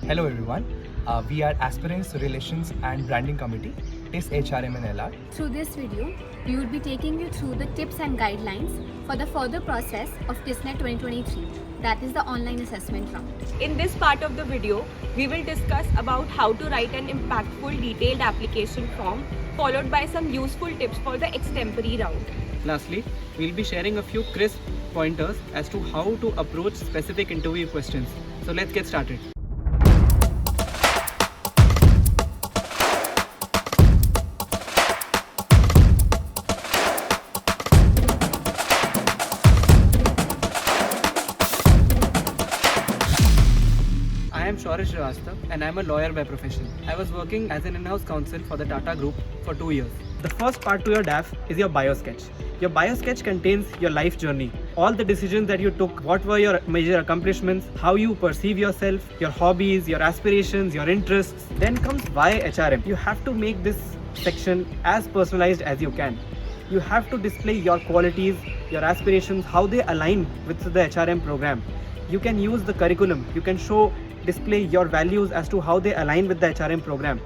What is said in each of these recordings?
Hello everyone, we are Aspirants Relations and Branding Committee, TISS HRM&LR. Through this video, we will be taking you through the tips and guidelines for the further process of Tissnet 2023, that is the online assessment round. In this part of the video, we will discuss about how to write an impactful detailed application form, followed by some useful tips for the extemporary round. Lastly, we'll be sharing a few crisp pointers as to how to approach specific interview questions. So let's get started. I am Shaurish Srivastava and I am a lawyer by profession. I was working as an in-house counsel for the Tata Group for 2 years. The first part to your DAF is your bio-sketch. Your bio-sketch contains your life journey, all the decisions that you took, what were your major accomplishments, how you perceive yourself, your hobbies, your aspirations, your interests. Then comes why HRM. You have to make this section as personalized as you can. You have to display your qualities, your aspirations, how they align with the HRM program. You can use the curriculum. You can display your values as to how they align with the HRM program.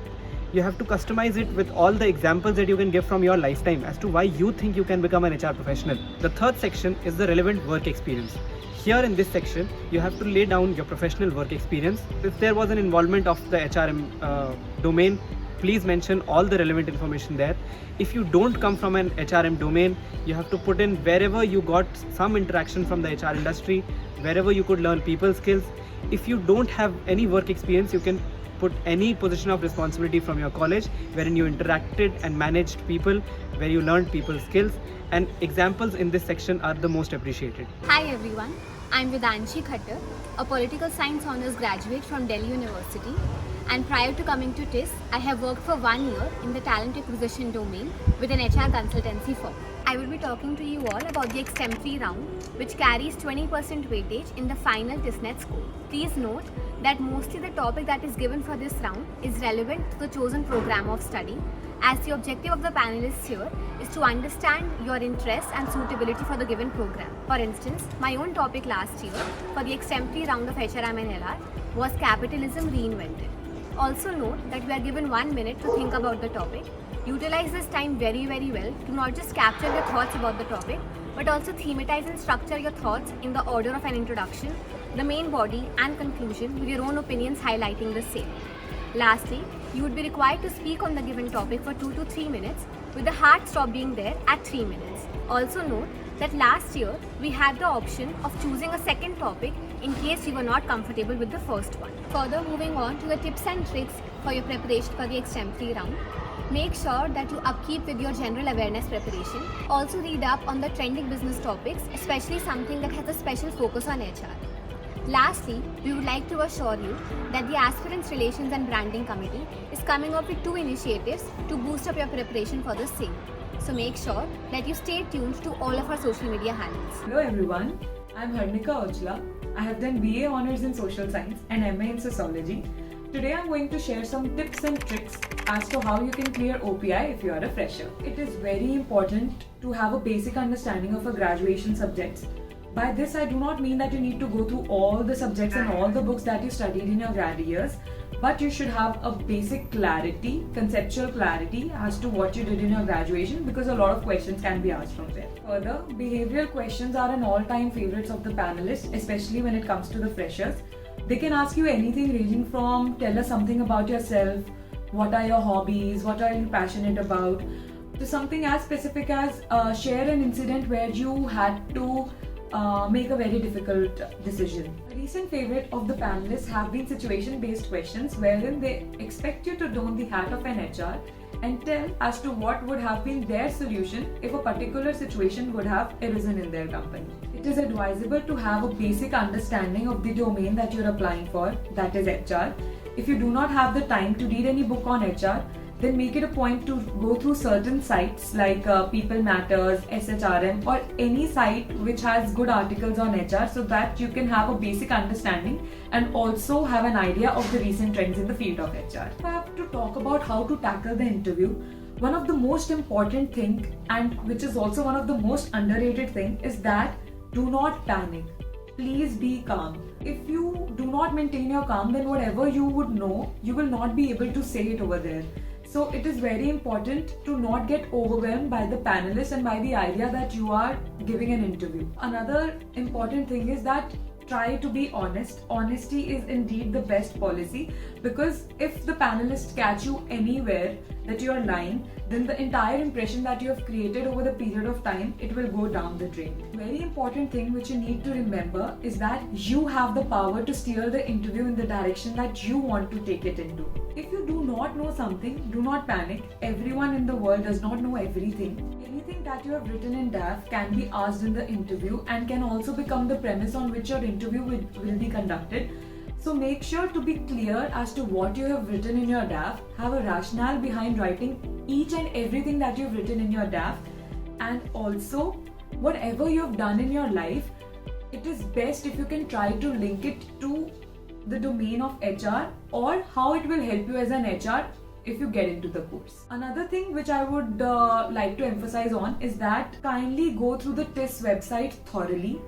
You have to customize it with all the examples that you can give from your lifetime as to why you think you can become an HR professional. The third section is the relevant work experience. Here in this section, you have to lay down your professional work experience. If there was an involvement of the HRM domain, please mention all the relevant information there. If you don't come from an HRM domain, you have to put in wherever you got some interaction from the HR industry, wherever you could learn people skills. If you don't have any work experience, you can put any position of responsibility from your college wherein you interacted and managed people, where you learned people skills, and examples in this section are the most appreciated. Hi everyone, I'm Vedanshi Khattar, a political science honors graduate from Delhi University, and prior to coming to TISS, I have worked for 1 year in the talent acquisition domain with an HR consultancy firm. I will be talking to you all about the extemporary round, which carries 20% weightage in the final Tissnet score. Please note that mostly the topic that is given for this round is relevant to the chosen program of study, as the objective of the panelists here is to understand your interests and suitability for the given program. For instance, my own topic last year for the extemporary round of HRM&LR was Capitalism Reinvented. Also note that we are given 1 minute to think about the topic. Utilize this time very well to not just capture your thoughts about the topic, but also thematize and structure your thoughts in the order of an introduction, the main body and conclusion, with your own opinions highlighting the same. Lastly, you would be required to speak on the given topic for 2 to 3 minutes, with the hard stop being there at 3 minutes. Also note that last year we had the option of choosing a second topic in case you were not comfortable with the first one. Further, moving on to the tips and tricks for your preparation for the extemporary round. Make sure that you upkeep with your general awareness preparation. Also read up on the trending business topics, especially something that has a special focus on HR. Lastly, we would like to assure you that the Aspirants Relations and Branding Committee is coming up with 2 initiatives to boost up your preparation for the same. So make sure that you stay tuned to all of our social media handles. Hello everyone, I'm Harnika Ochla. I have done BA Honours in Social Science and MA in Sociology. Today I'm going to share some tips and tricks as to how you can clear OPI if you are a fresher. It is very important to have a basic understanding of a graduation subjects. By this I do not mean that you need to go through all the subjects and all the books that you studied in your grad years, but you should have a basic clarity, conceptual clarity as to what you did in your graduation, because a lot of questions can be asked from there. Further, behavioral questions are an all-time favorites of the panelists, especially when it comes to the freshers. They can ask you anything ranging from tell us something about yourself, what are your hobbies, what are you passionate about, to something as specific as share an incident where you had to make a very difficult decision. A recent favorite of the panelists have been situation-based questions wherein they expect you to don the hat of an HR and tell as to what would have been their solution if a particular situation would have arisen in their company. It is advisable to have a basic understanding of the domain that you're applying for, that is HR. If you do not have the time to read any book on HR, then make it a point to go through certain sites like People Matters, SHRM, or any site which has good articles on HR, so that you can have a basic understanding and also have an idea of the recent trends in the field of HR. If I have to talk about how to tackle the interview, one of the most important thing, and which is also one of the most underrated thing, is that do not panic. please be calm. If you do not maintain your calm, then whatever you would know, you will not be able to say it over there. So it is very important to not get overwhelmed by the panelists and by the idea that you are giving an interview. Another important thing is that try to be honest. Honesty is indeed the best policy, because if the panelists catch you anywhere that you are lying, then the entire impression that you have created over the period of time, it will go down the drain. Very important thing which you need to remember is that you have the power to steer the interview in the direction that you want to take it into. If you do not know something, do not panic. Everyone in the world does not know everything. Anything that you have written in DAF can be asked in the interview and can also become the premise on which your interview will be conducted. So make sure to be clear as to what you have written in your DAF, have a rationale behind writing each and everything that you've written in your DAF, and also whatever you've done in your life, it is best if you can try to link it to the domain of HR or how it will help you as an HR if you get into the course. Another thing which I would like to emphasize on is that kindly go through the TISS website thoroughly,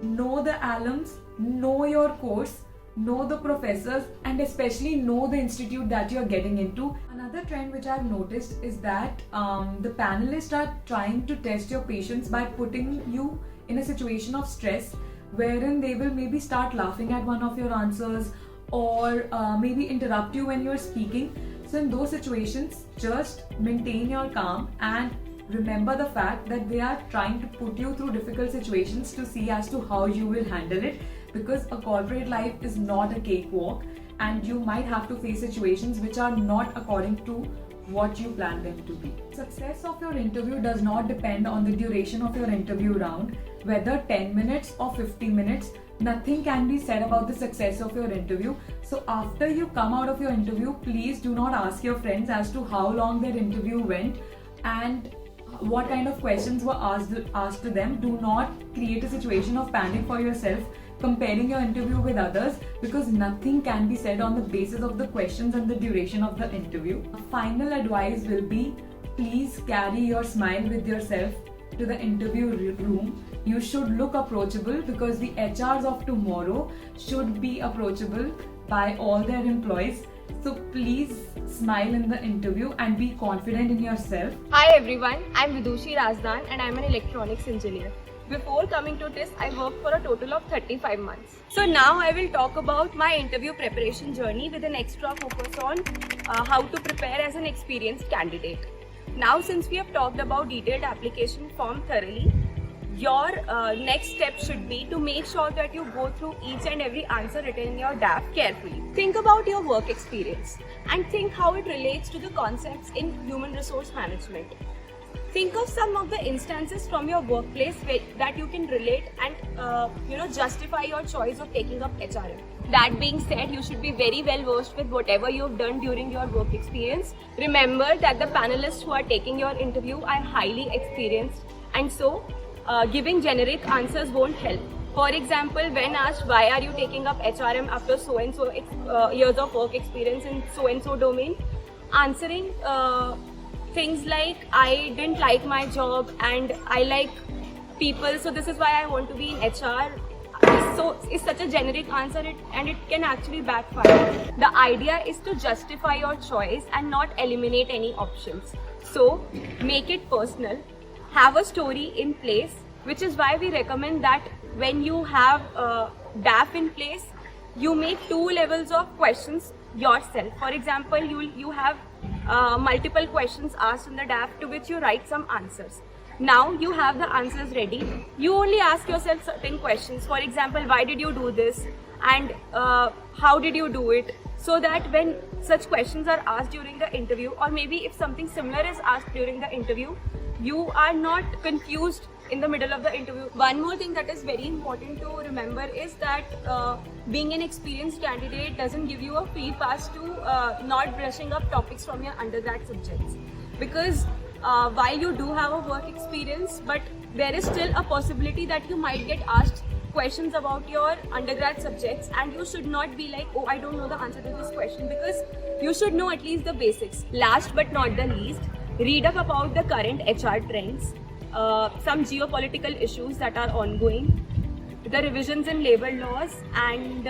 know the alums, know your course, know the professors, and especially know the institute that you're getting into. Another trend which I've noticed is that the panelists are trying to test your patience by putting you in a situation of stress, wherein they will maybe start laughing at one of your answers or maybe interrupt you when you're speaking. So in those situations, just maintain your calm and remember the fact that they are trying to put you through difficult situations to see as to how you will handle it, because a corporate life is not a cakewalk and you might have to face situations which are not according to what you plan them to be. Success of your interview does not depend on the duration of your interview round, whether 10 minutes or 50 minutes. Nothing can be said about the success of your interview. So after you come out of your interview, please do not ask your friends as to how long their interview went and what kind of questions were asked to them. Do not create a situation of panic for yourself comparing your interview with others, because nothing can be said on the basis of the questions and the duration of the interview. Final advice will be, please carry your smile with yourself to the interview room. You should look approachable, because the HRs of tomorrow should be approachable by all their employees. So please smile in the interview and be confident in yourself. Hi everyone, I'm Vidushi Razdan and I'm an electronics engineer. Before coming to TISS, I worked for a total of 35 months. So now I will talk about my interview preparation journey with an extra focus on how to prepare as an experienced candidate. Now, since we have talked about detailed application form thoroughly, your next step should be to make sure that you go through each and every answer written in your DAF carefully. Think about your work experience and think how it relates to the concepts in human resource management. Think of some of the instances from your workplace that you can relate and justify your choice of taking up HRM. That being said, you should be very well versed with whatever you have done during your work experience. Remember that the panelists who are taking your interview are highly experienced, and so giving generic answers won't help. For example, when asked why are you taking up HRM after so and so years of work experience in so and so domain, answering things like I didn't like my job and I like people, so this is why I want to be in HR, is such a generic answer and it can actually backfire. The idea is to justify your choice and not eliminate any options. So make it personal, have a story in place, which is why we recommend that when you have DAF in place, you make 2 levels of questions yourself. For example, you have multiple questions asked in the DAF to which you write some answers. Now you have the answers ready. You only ask yourself certain questions. For example, why did you do this and how did you do it? So that when such questions are asked during the interview, or maybe if something similar is asked during the interview, you are not confused in the middle of the interview. One more thing that is very important to remember is that being an experienced candidate doesn't give you a free pass to not brushing up topics from your undergrad subjects. Because while you do have a work experience, but there is still a possibility that you might get asked questions about your undergrad subjects, and you should not be like, oh, I don't know the answer to this question, because you should know at least the basics. Last but not the least, read up about the current HR trends, some geopolitical issues that are ongoing, the revisions in labor laws, and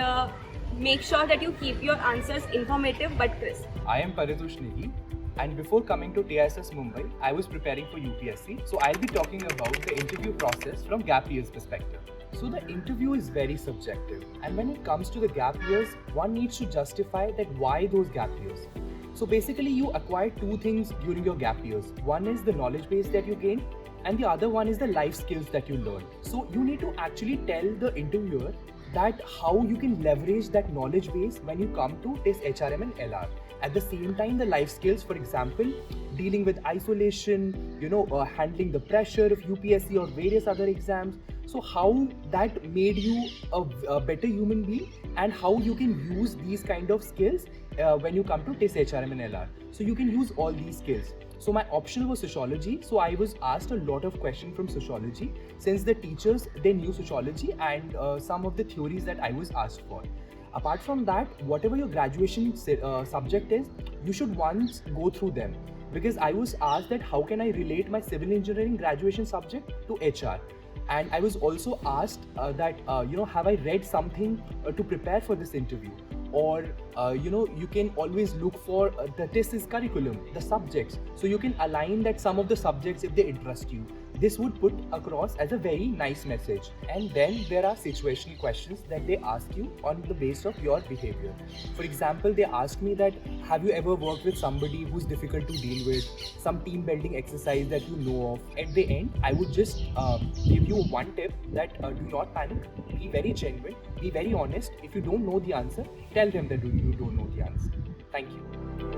make sure that you keep your answers informative but crisp. I am Paritush Negi, and before coming to TISS Mumbai, I was preparing for UPSC. So I'll be talking about the interview process from gap years perspective. So the interview is very subjective, and when it comes to the gap years, one needs to justify that why those gap years. So basically you acquire two things during your gap years. One is the knowledge base that you gain, and the other one is the life skills that you learn. So you need to actually tell the interviewer that how you can leverage that knowledge base when you come to TISS HRM&LR. At the same time, the life skills, for example, dealing with isolation, handling the pressure of UPSC or various other exams. So how that made you a better human being, and how you can use these kind of skills when you come to TISS HRM&LR. So you can use all these skills. So my optional was sociology. So I was asked a lot of questions from sociology, since the teachers, they knew sociology and some of the theories that I was asked for. Apart from that, whatever your graduation subject is, you should once go through them. Because I was asked that how can I relate my civil engineering graduation subject to HR. And I was also asked that, have I read something to prepare for this interview? Or, you can always look for the TISS curriculum, the subjects. So you can align that some of the subjects, if they interest you, this would put across as a very nice message. And then there are situational questions that they ask you on the basis of your behavior. For example, they ask me that, have you ever worked with somebody who's difficult to deal with? Some team building exercise that you know of. At the end, I would just give you one tip that do not panic, be very genuine, be very honest. If you don't know the answer, tell them that you don't know the answer. Thank you.